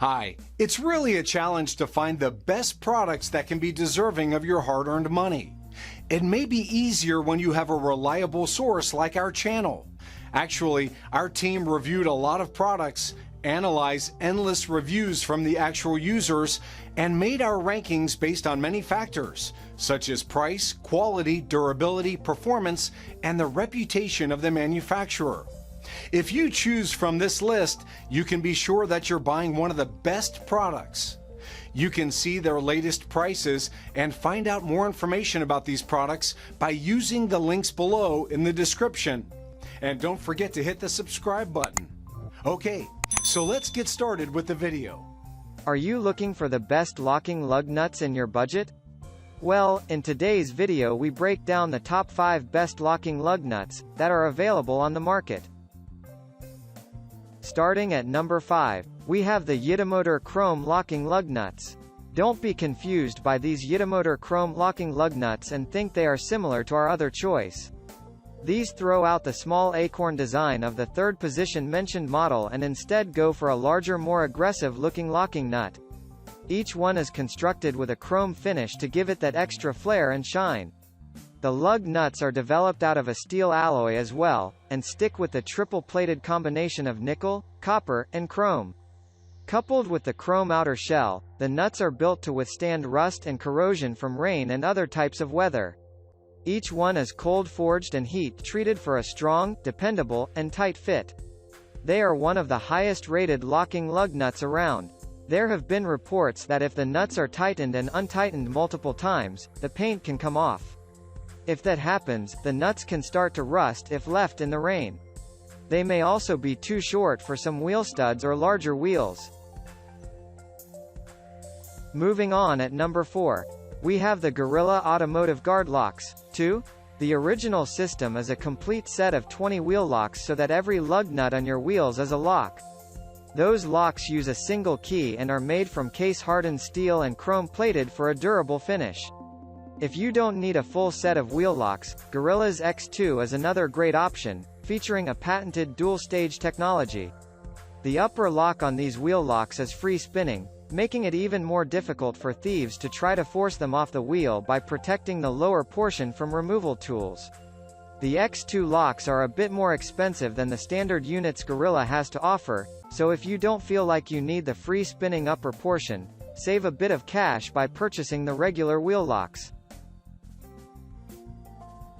Hi, it's really a challenge to find the best products that can be deserving of your hard-earned money. It may be easier when you have a reliable source like our channel. Actually, our team reviewed a lot of products, analyzed endless reviews from the actual users, and made our rankings based on many factors, such as price, quality, durability, performance, and the reputation of the manufacturer. If you choose from this list, you can be sure that you're buying one of the best products. You can see their latest prices and find out more information about these products by using the links below in the description. And don't forget to hit the subscribe button. Okay, so let's get started with the video. Are you looking for the best locking lug nuts in your budget? Well, in today's video we break down the top 5 best locking lug nuts that are available on the market. Starting at number 5, we have the Yitamotor Chrome Locking Lug Nuts. Don't be confused by these Yitamotor Chrome Locking Lug Nuts and think they are similar to our other choice. These throw out the small acorn design of the third position mentioned model and instead go for a larger, more aggressive looking locking nut. Each one is constructed with a chrome finish to give it that extra flair and shine. The lug nuts are developed out of a steel alloy as well, and stick with the triple-plated combination of nickel, copper, and chrome. Coupled with the chrome outer shell, the nuts are built to withstand rust and corrosion from rain and other types of weather. Each one is cold-forged and heat-treated for a strong, dependable, and tight fit. They are one of the highest-rated locking lug nuts around. There have been reports that if the nuts are tightened and untightened multiple times, the paint can come off. If that happens, the nuts can start to rust if left in the rain. They may also be too short for some wheel studs or larger wheels. Moving on at number 4. We have the Gorilla Automotive Guard Locks, 2. The original system is a complete set of 20 wheel locks so that every lug nut on your wheels is a lock. Those locks use a single key and are made from case-hardened steel and chrome-plated for a durable finish. If you don't need a full set of wheel locks, Gorilla's X2 is another great option, featuring a patented dual-stage technology. The upper lock on these wheel locks is free spinning, making it even more difficult for thieves to try to force them off the wheel by protecting the lower portion from removal tools. The X2 locks are a bit more expensive than the standard units Gorilla has to offer, so if you don't feel like you need the free spinning upper portion, save a bit of cash by purchasing the regular wheel locks.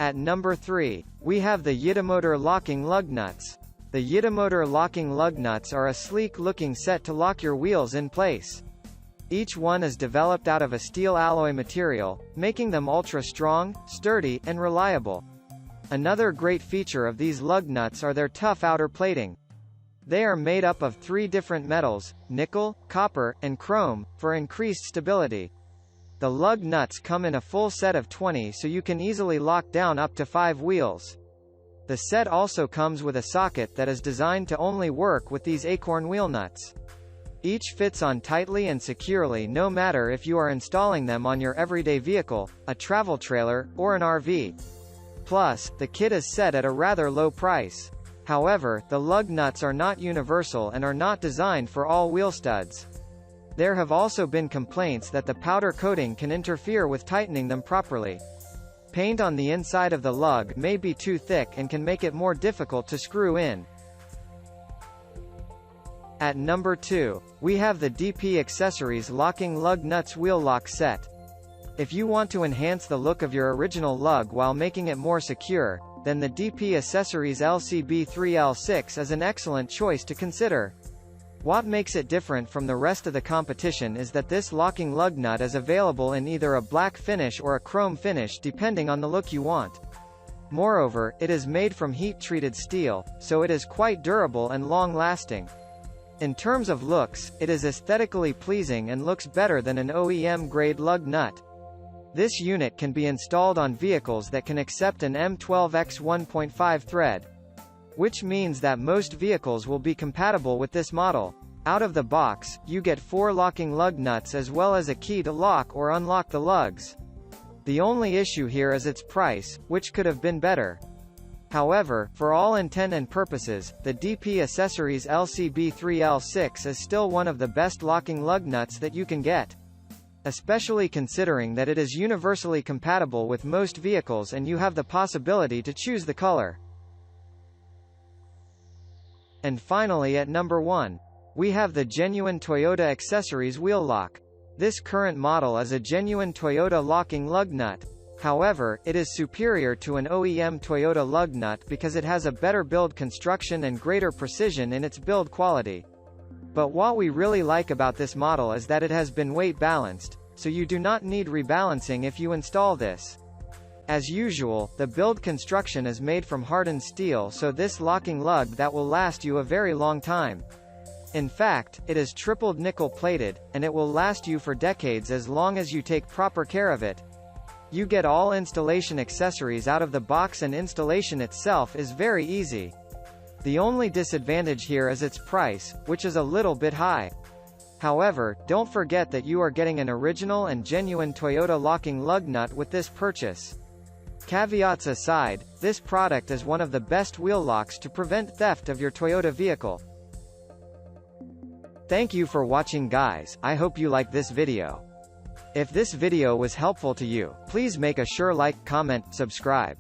At number 3, we have the Yitamotor Locking Lug Nuts. The Yitamotor Locking Lug Nuts are a sleek-looking set to lock your wheels in place. Each one is developed out of a steel alloy material, making them ultra-strong, sturdy, and reliable. Another great feature of these lug nuts are their tough outer plating. They are made up of 3 different metals, nickel, copper, and chrome, for increased stability. The lug nuts come in a full set of 20 so you can easily lock down up to 5 wheels. The set also comes with a socket that is designed to only work with these acorn wheel nuts. Each fits on tightly and securely no matter if you are installing them on your everyday vehicle, a travel trailer, or an RV. Plus, the kit is set at a rather low price. However, the lug nuts are not universal and are not designed for all wheel studs. There have also been complaints that the powder coating can interfere with tightening them properly. Paint on the inside of the lug may be too thick and can make it more difficult to screw in. At number 2, we have the DPAccessories Locking Lug Nuts Wheel Lock Set. If you want to enhance the look of your original lug while making it more secure, then the DPAccessories LCB3L6 is an excellent choice to consider. What makes it different from the rest of the competition is that this locking lug nut is available in either a black finish or a chrome finish depending on the look you want. Moreover, it is made from heat-treated steel, so it is quite durable and long-lasting. In terms of looks, it is aesthetically pleasing and looks better than an OEM-grade lug nut. This unit can be installed on vehicles that can accept an M12X 1.5 thread, which means that most vehicles will be compatible with this model. Out of the box, you get 4 locking lug nuts as well as a key to lock or unlock the lugs. The only issue here is its price, which could have been better. However, for all intent and purposes, the DPAccessories LCB3L6 is still one of the best locking lug nuts that you can get. Especially considering that it is universally compatible with most vehicles and you have the possibility to choose the color. And finally at number 1, we have the genuine Toyota Accessories wheel lock. This current model is a genuine Toyota locking lug nut. However, it is superior to an OEM Toyota lug nut because it has a better build construction and greater precision in its build quality. But what we really like about this model is that it has been weight balanced, so you do not need rebalancing if you install this. As usual, the build construction is made from hardened steel, so this locking lug that will last you a very long time. In fact, it is tripled nickel plated, and it will last you for decades as long as you take proper care of it. You get all installation accessories out of the box and installation itself is very easy. The only disadvantage here is its price, which is a little bit high. However, don't forget that you are getting an original and genuine Toyota locking lug nut with this purchase. Caveats aside, this product is one of the best wheel locks to prevent theft of your Toyota vehicle. Thank you for watching guys, I hope you liked this video. If this video was helpful to you, please make a sure like, comment, subscribe.